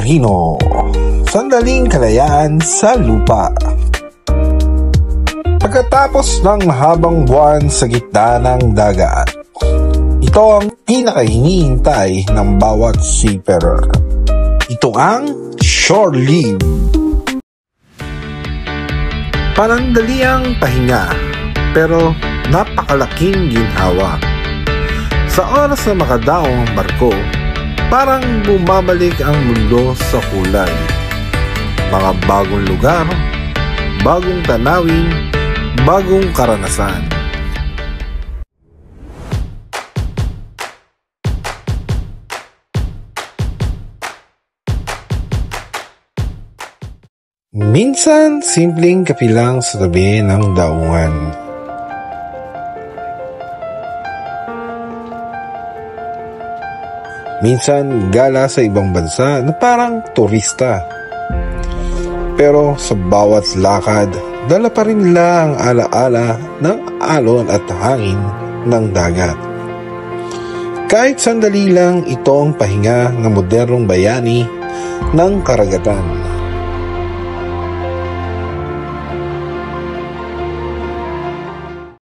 Submarino, sandaling kalayaan sa lupa. Pagkatapos ng mahabang buwan sa gitna ng dagat, ito ang pinakahiniintay ng bawat seafarer. Ito ang shore leave. Panandaliang pahinga, pero napakalaking ginhawa. Sa oras na makadaong ang barko, parang bumabalik ang mundo sa kulay. Mga bagong lugar, bagong tanawin, bagong karanasan. Minsan, simpleng kape lang sa tabi ng daungan. Minsan, gala sa ibang bansa na parang turista. Pero sa bawat lakad, dala pa rin nila ang alaala ng alon at hangin ng dagat. Kahit sandali lang, ito ang pahinga ng modernong bayani ng karagatan.